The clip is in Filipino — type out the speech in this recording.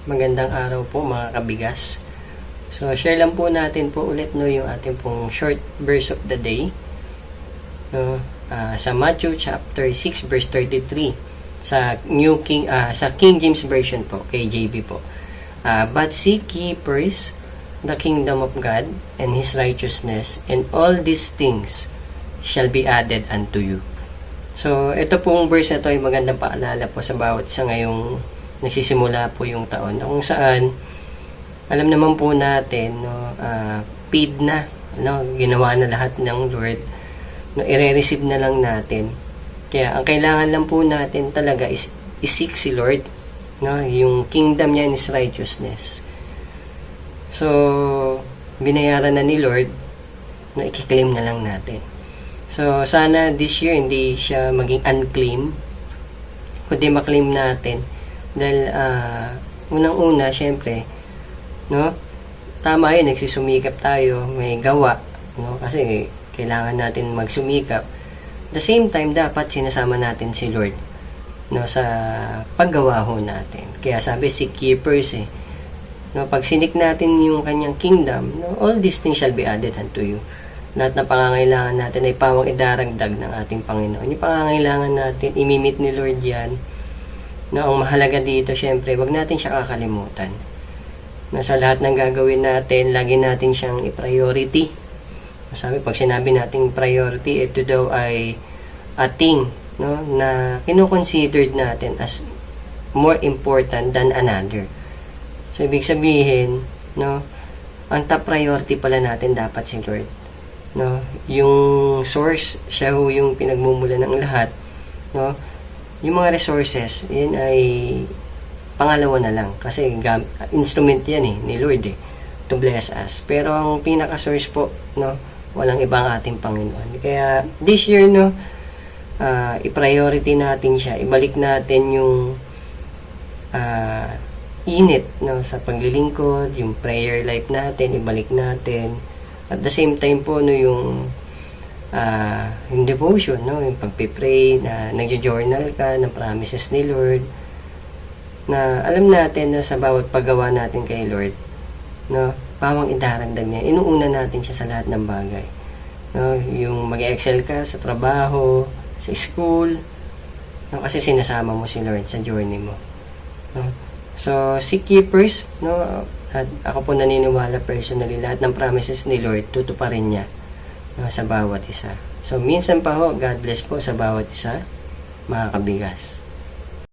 Magandang araw po mga kabigas. So share lang po natin po ulit yung ating pong short verse of the day. Sa Matthew chapter 6 verse 33 sa King James version po, KJV po. But seek ye first the kingdom of God and His righteousness, and all these things shall be added unto you. So ito pong verse na to ay magandang paalala po sa bawat isa ngayong nagsisimula po yung taon, kung saan alam naman po natin paid na, ginawa na lahat ng Lord, i-receive na lang natin. Kaya ang kailangan lang po natin talaga is i-seek si Lord, yung kingdom niya and His righteousness. So binayaran na ni Lord, i-claim na lang natin. So sana this year hindi siya maging unclaim, kundi maklaim natin. Dahil unang-una, syempre, tama yun, nagsusumikap tayo, may gawa, kasi kailangan natin magsumikap. At the same time, dapat sinasama natin si Lord sa paggawa ho natin. Kaya sabi, seek ye first pag sinik natin yung kanyang kingdom, all these things shall be added unto you. Lahat na pangangailangan natin ay pawang idaragdag ng ating Panginoon. Yung pangangailangan natin, imimit ni Lord yan. Ang mahalaga dito, syempre, wag natin siya kakalimutan. Sa lahat ng gagawin natin, lagi natin siyang i-priority. Sabi, pag sinabi nating priority, ito daw ay a thing na kinoconsidered natin as more important than another. So, ibig sabihin, ang top priority pala natin dapat si Lord. Yung source, siya yung pinagmumula ng lahat. Yung mga resources, yun ay pangalawa na lang. Kasi instrument yan ni Lord to bless us. Pero ang pinaka-source po, walang ibang ating Panginoon. Kaya this year, i-priority natin siya. Ibalik natin yung init sa paglilingkod, yung prayer life natin, ibalik natin. At the same time po, yung devotion, yung pagpipray, na nagjo-journal ka ng promises ni Lord, na alam natin na sa bawat paggawa natin kay Lord, pawang idaragdag niya, inuuna natin siya sa lahat ng bagay. Yung mag-excel ka sa trabaho, sa school, kasi sinasama mo si Lord sa journey mo. So, seek ye first, at ako po naniniwala personally, lahat ng promises ni Lord, tutuparin niya sa bawat isa. So, minsan pa God bless po sa bawat isa, mga kabigas.